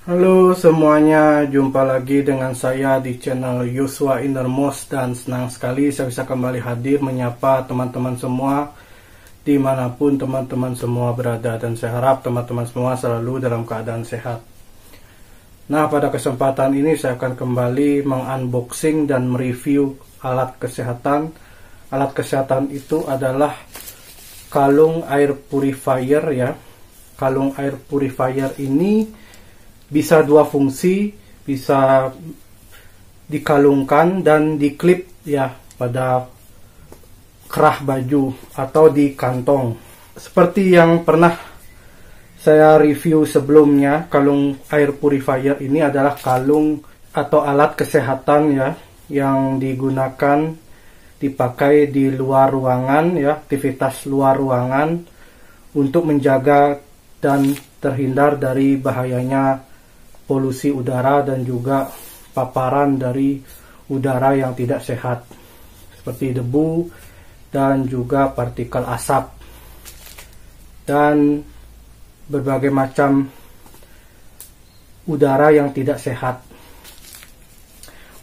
Halo semuanya, jumpa lagi dengan saya di channel Yosua Innermost, dan senang sekali saya bisa kembali hadir menyapa teman-teman semua dimanapun teman-teman semua berada, dan saya harap teman-teman semua selalu dalam keadaan sehat. Nah, pada kesempatan ini saya akan kembali mengunboxing dan mereview alat kesehatan. Alat kesehatan itu adalah kalung air purifier ya. Kalung air purifier ini bisa dua fungsi, bisa dikalungkan dan diklip ya pada kerah baju atau di kantong. Seperti yang pernah saya review sebelumnya, kalung air purifier ini adalah kalung atau alat kesehatan ya yang digunakan dipakai di luar ruangan ya, aktivitas luar ruangan untuk menjaga dan terhindar dari bahayanya polusi udara dan juga paparan dari udara yang tidak sehat seperti debu dan juga partikel asap dan berbagai macam udara yang tidak sehat.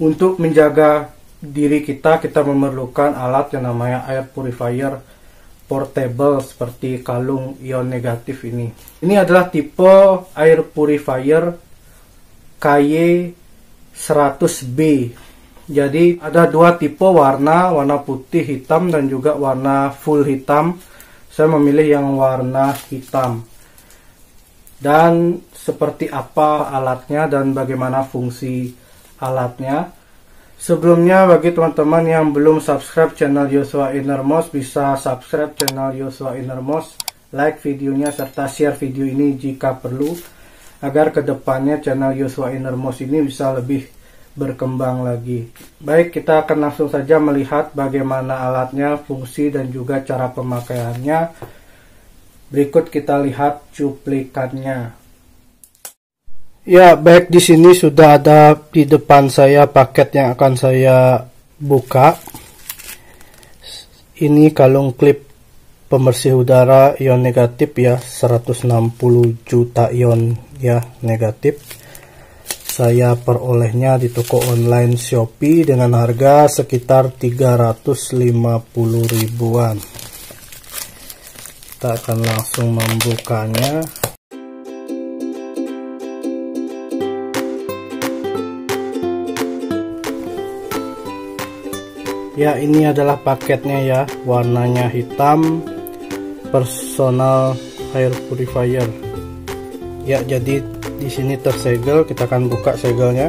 Untuk menjaga diri kita memerlukan alat yang namanya air purifier portable seperti kalung ion negatif ini. Ini adalah tipe air purifier KY100B. Jadi ada dua tipe warna putih hitam dan juga warna full hitam. Saya memilih yang warna hitam. Dan seperti apa alatnya dan bagaimana fungsi alatnya. Sebelumnya, bagi teman-teman yang belum subscribe channel Yosua Innermost, bisa subscribe channel Yosua Innermost, like videonya serta share video ini jika perlu, agar kedepannya channel Yosua Innermost ini bisa lebih berkembang lagi. Baik, kita akan langsung saja melihat bagaimana alatnya, fungsi dan juga cara pemakaiannya. Berikut kita lihat cuplikannya. Ya, baik, di sini sudah ada di depan saya paket yang akan saya buka. Ini kalung klip pembersih udara ion negatif ya, 160 juta ion ya negatif. Saya perolehnya di toko online Shopee dengan harga sekitar 350 ribuan. Kita akan langsung membukanya. Ya, ini adalah paketnya ya, warnanya hitam, personal air purifier. Ya, jadi di sini tersegel, kita akan buka segelnya.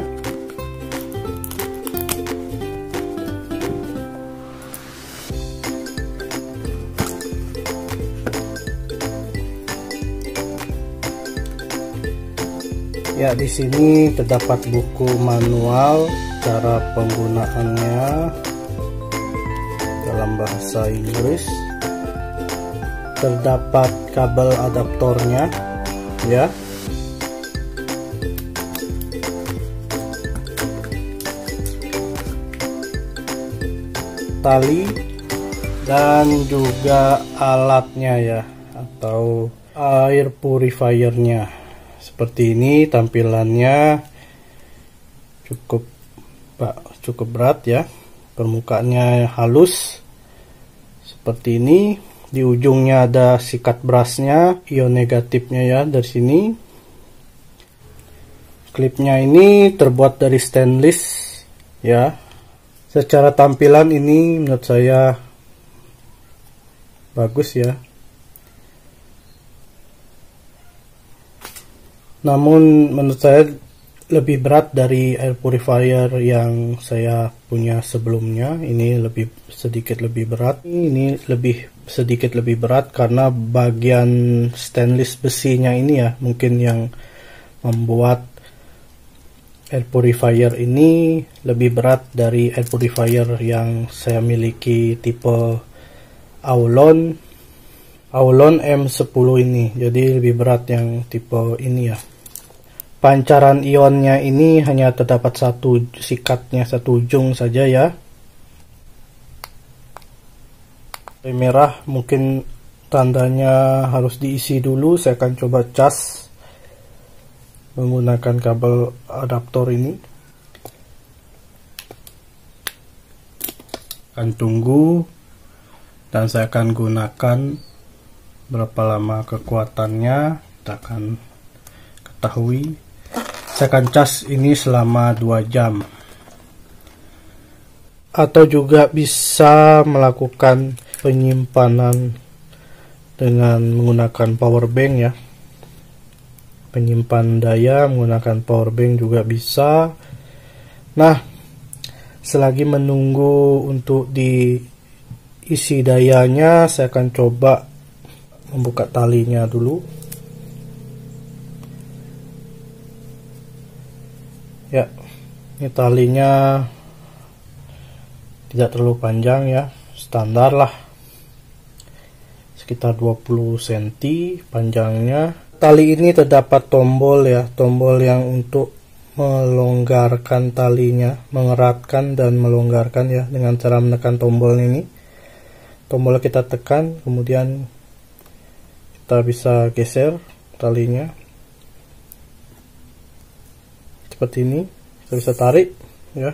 Ya, di sini terdapat buku manual cara penggunaannya dalam bahasa Inggris. Terdapat kabel adaptornya ya. Tali dan juga alatnya ya, atau air purifiernya. Seperti ini tampilannya, cukup berat ya. Permukaannya halus seperti ini. Di ujungnya ada sikat brasnya, ion negatifnya ya, dari sini. Klipnya ini terbuat dari stainless ya. Secara tampilan ini menurut saya bagus ya. Namun menurut saya lebih berat dari air purifier yang saya punya sebelumnya. Ini sedikit lebih berat. Ini sedikit lebih berat karena bagian stainless besinya ini ya, mungkin yang membuat air purifier ini lebih berat dari air purifier yang saya miliki tipe Aulon M10 ini. Jadi lebih berat yang tipe ini ya. Pancaran ionnya ini hanya terdapat satu sikatnya, satu ujung saja ya. Merah mungkin tandanya harus diisi dulu. Saya akan coba cas menggunakan kabel adaptor ini. Akan tunggu dan saya akan gunakan berapa lama kekuatannya, kita akan ketahui. Saya akan cas ini selama 2 jam. Atau juga bisa melakukan penyimpanan dengan menggunakan power bank ya. Penyimpan daya menggunakan power bank juga bisa. Nah, selagi menunggu untuk diisi dayanya, saya akan coba membuka talinya dulu. Ya, ini talinya tidak terlalu panjang ya, standar lah, sekitar 20 cm panjangnya. Tali ini terdapat tombol ya, tombol yang untuk melonggarkan talinya, mengeratkan dan melonggarkan ya, dengan cara menekan tombol ini. Tombol kita tekan, kemudian kita bisa geser talinya seperti ini, kita bisa tarik ya.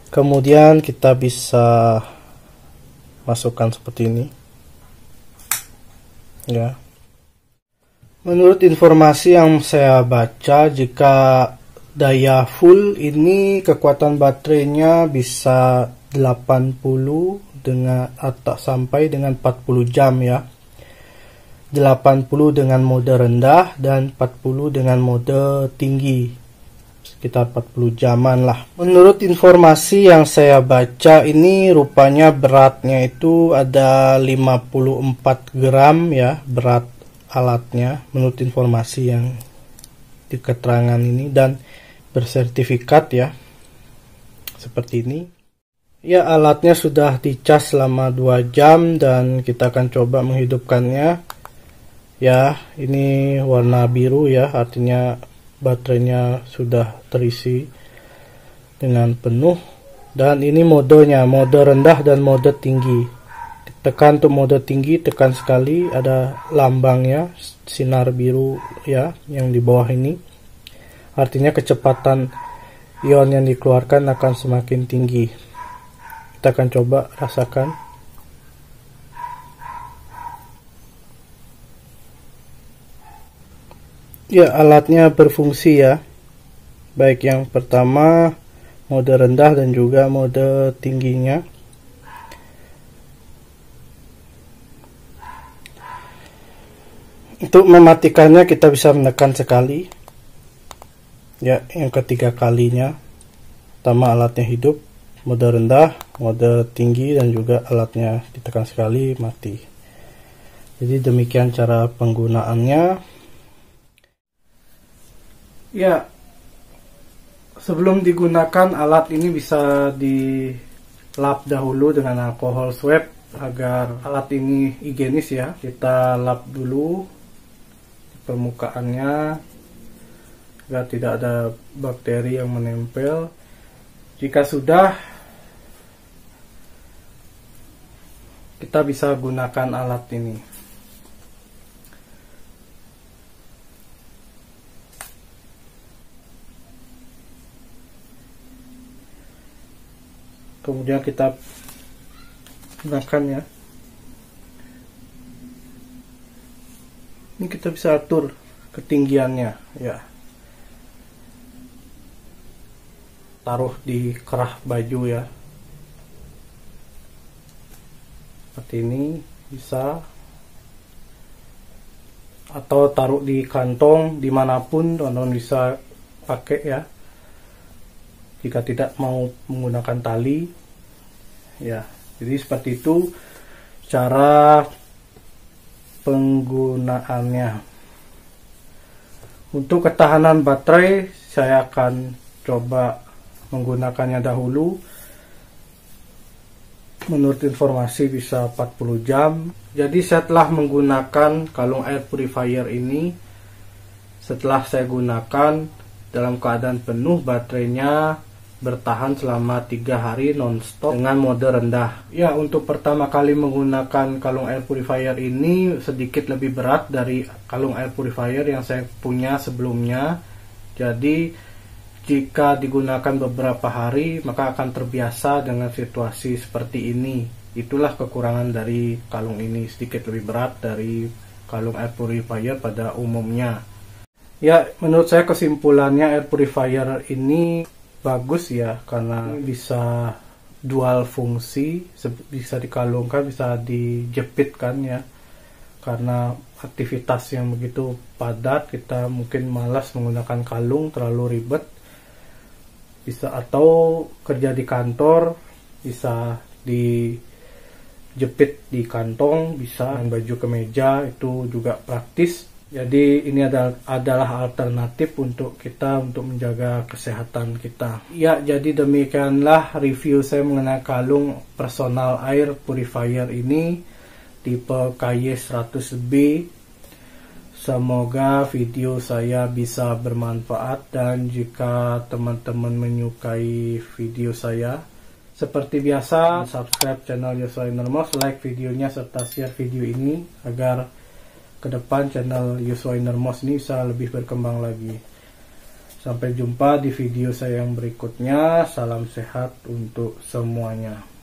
Kemudian kita bisa masukkan seperti ini ya. Menurut informasi yang saya baca, jika daya full ini kekuatan baterainya bisa 80 dengan atau sampai dengan 40 jam ya. 80 dengan mode rendah dan 40 dengan mode tinggi, sekitar 40 jaman lah. Menurut informasi yang saya baca ini, rupanya beratnya itu ada 54 gram ya, berat alatnya menurut informasi yang di keterangan ini, dan bersertifikat ya, seperti ini ya. Alatnya sudah dicas selama 2 jam dan kita akan coba menghidupkannya ya. Ini warna biru ya, artinya baterainya sudah terisi dengan penuh. Dan ini modenya, mode rendah dan mode tinggi. Tekan untuk mode tinggi, tekan sekali, ada lambangnya sinar biru ya yang di bawah ini, artinya kecepatan ion yang dikeluarkan akan semakin tinggi. Kita akan coba rasakan. Ya, alatnya berfungsi ya, baik yang pertama mode rendah dan juga mode tingginya. Untuk mematikannya kita bisa menekan sekali ya, yang ketiga kalinya. Pertama alatnya hidup, mode rendah, mode tinggi, dan juga alatnya ditekan sekali mati. Jadi demikian cara penggunaannya. Ya, sebelum digunakan alat ini bisa dilap dahulu dengan alkohol swab agar alat ini higienis ya. Kita lap dulu permukaannya agar tidak ada bakteri yang menempel. Jika sudah, kita bisa gunakan alat ini. Kemudian kita gunakan ya. Ini kita bisa atur ketinggiannya ya. Taruh di kerah baju ya, seperti ini bisa, atau taruh di kantong dimanapun teman-teman bisa pakai ya, jika tidak mau menggunakan tali ya. Jadi seperti itu cara penggunaannya. Untuk ketahanan baterai saya akan coba menggunakannya dahulu. Menurut informasi bisa 40 jam. Jadi setelah menggunakan kalung air purifier ini, setelah saya gunakan dalam keadaan penuh baterainya bertahan selama 3 hari non-stop dengan mode rendah. Ya, untuk pertama kali menggunakan kalung air purifier ini sedikit lebih berat dari kalung air purifier yang saya punya sebelumnya. Jadi jika digunakan beberapa hari maka akan terbiasa dengan situasi seperti ini. Itulah kekurangan dari kalung ini, sedikit lebih berat dari kalung air purifier pada umumnya. Ya, menurut saya kesimpulannya air purifier ini bagus ya, karena bisa dual fungsi, bisa dikalungkan, bisa dijepitkan ya. Karena aktivitas yang begitu padat, kita mungkin malas menggunakan kalung, terlalu ribet. Bisa, atau kerja di kantor, bisa dijepit di kantong, bisa baju kemeja, itu juga praktis. Jadi ini adalah alternatif untuk kita untuk menjaga kesehatan kita. Ya, jadi demikianlah review saya mengenai kalung personal air purifier ini tipe KY100B. Semoga video saya bisa bermanfaat, dan jika teman-teman menyukai video saya, seperti biasa subscribe channel Yosua Inermos, like videonya serta share video ini agar ke depan channel Yosua Inermos ini bisa lebih berkembang lagi. Sampai jumpa di video saya yang berikutnya. Salam sehat untuk semuanya.